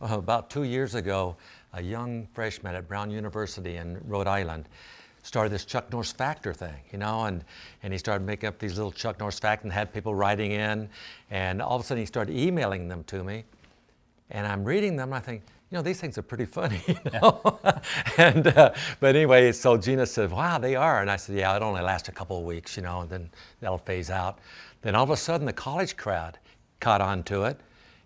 About 2 years ago, a young freshman at Brown University in Rhode Island started this Chuck Norris Factor thing, and he started making up these little Chuck Norris Facts and had people writing in, and all of a sudden he started emailing them to me, and I'm reading them and I think, these things are pretty funny, and but anyway, so Gina said, wow, they are, and I said, yeah, it only lasts a couple of weeks, and then that'll phase out. Then all of a sudden the college crowd caught on to it,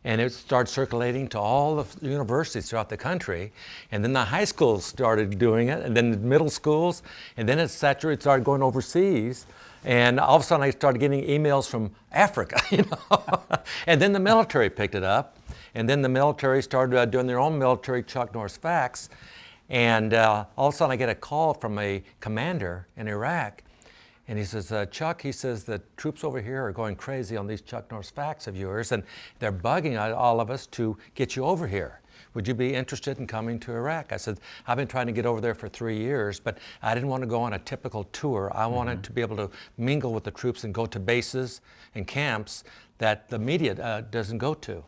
and it started circulating to all the universities throughout the country, and then the high schools started doing it, and then the middle schools, and then it started going overseas, and all of a sudden I started getting emails from Africa, and then the military picked it up, and then the military started doing their own military Chuck Norris Facts, and all of a sudden I get a call from a commander in Iraq, and he says, Chuck, he says, the troops over here are going crazy on these Chuck Norris Facts of yours, and they're bugging all of us to get you over here. Would you be interested in coming to Iraq? I said, I've been trying to get over there for 3 years, but I didn't want to go on a typical tour. I wanted to be able to mingle with the troops and go to bases and camps that the media doesn't go to.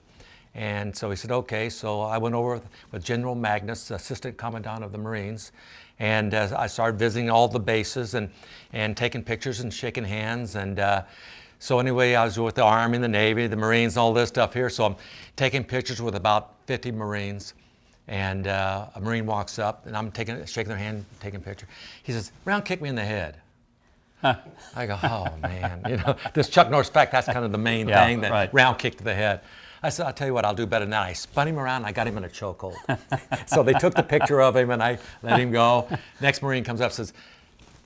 And so he said, okay. So I went over with General Magnus, Assistant Commandant of the Marines, and I started visiting all the bases and taking pictures and shaking hands. And so anyway, I was with the Army, the Navy, the Marines, all this stuff here. So I'm taking pictures with about 50 Marines. And a Marine walks up, and I'm shaking their hand, taking a picture. He says, round kick me in the head. I go, oh man, this Chuck Norris Fact, that's kind of the main thing, that right. Round kick to the head. I said, I'll tell you what, I'll do better than that. I spun him around and I got him in a chokehold. So they took the picture of him and I let him go. Next Marine comes up and says,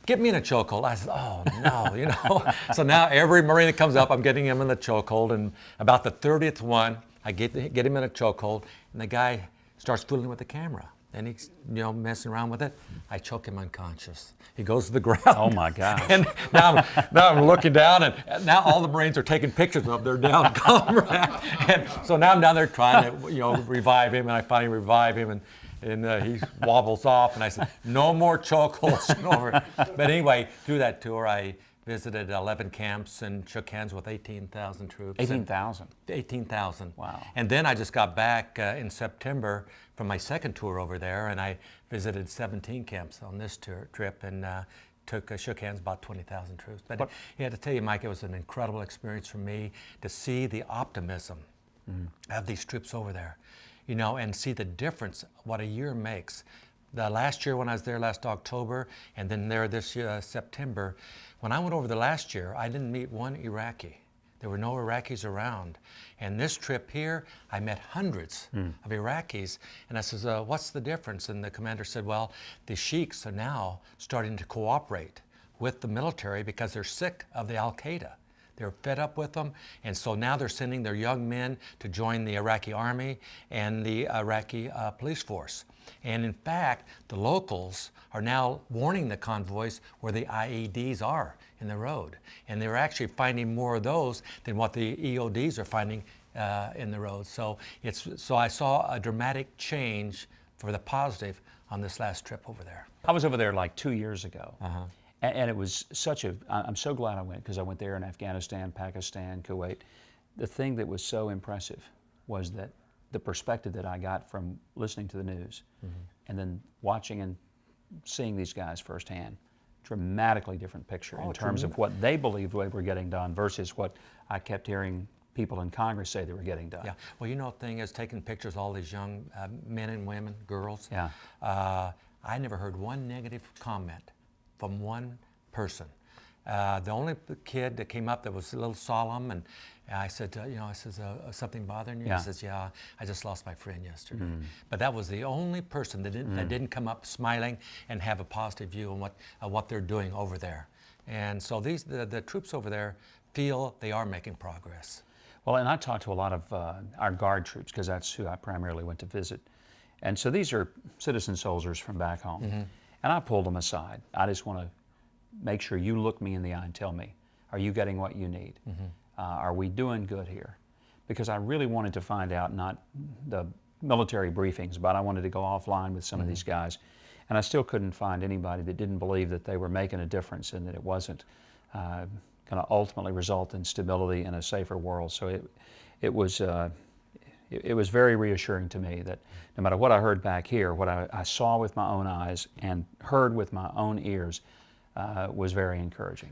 get me in a chokehold. I said, oh no, So now every Marine that comes up, I'm getting him in the chokehold, and about the 30th one, I get him in a chokehold, and the guy starts fooling with the camera. And he's, messing around with it. I choke him unconscious. He goes to the ground. Oh my gosh. And now I'm looking down, and now all the Marines are taking pictures of their down comrade. And so now I'm down there trying to, revive him, and I finally revive him, and he wobbles off, and I said, no more chokeholds over. But anyway, through that tour, I visited 11 camps and shook hands with 18,000 troops. 18,000? 18,000. Wow. And then I just got back in September from my second tour over there, and I visited 17 camps on this trip, and shook hands with about 20,000 troops. But I had to tell you, Mike, it was an incredible experience for me to see the optimism of these troops over there, and see the difference, what a year makes. The last year when I was there last October, and then there this year, September, when I went over the last year, I didn't meet one Iraqi. There were no Iraqis around. And this trip here, I met hundreds of Iraqis. And I says, what's the difference? And the commander said, well, the sheiks are now starting to cooperate with the military because they're sick of the Al-Qaeda. They're fed up with them, and so now they're sending their young men to join the Iraqi army and the Iraqi police force. And in fact, the locals are now warning the convoys where the IEDs are in the road. And they're actually finding more of those than what the EODs are finding in the road. So I saw a dramatic change for the positive on this last trip over there. I was over there like 2 years ago. And it was I'm so glad I went, because I went there in Afghanistan, Pakistan, Kuwait. The thing that was so impressive was that the perspective that I got from listening to the news and then watching and seeing these guys firsthand, dramatically different picture in terms of what they believed they were getting done versus what I kept hearing people in Congress say they were getting done. Yeah, well, the thing is, taking pictures of all these young men and women, girls, I never heard one negative comment from one person. The only kid that came up that was a little solemn, and I said, something bothering you? Yeah. He says, yeah, I just lost my friend yesterday. But that was the only person that didn't come up smiling and have a positive view on what they're doing over there. And so the troops over there feel they are making progress. Well, and I talked to a lot of our Guard troops, because that's who I primarily went to visit. And so these are citizen soldiers from back home. And I pulled them aside. I just want to make sure you look me in the eye and tell me, are you getting what you need? Are we doing good here? Because I really wanted to find out, not the military briefings, but I wanted to go offline with some of these guys. And I still couldn't find anybody that didn't believe that they were making a difference and that it wasn't going to ultimately result in stability and a safer world. So it was it was very reassuring to me that no matter what I heard back here, what I saw with my own eyes and heard with my own ears was very encouraging.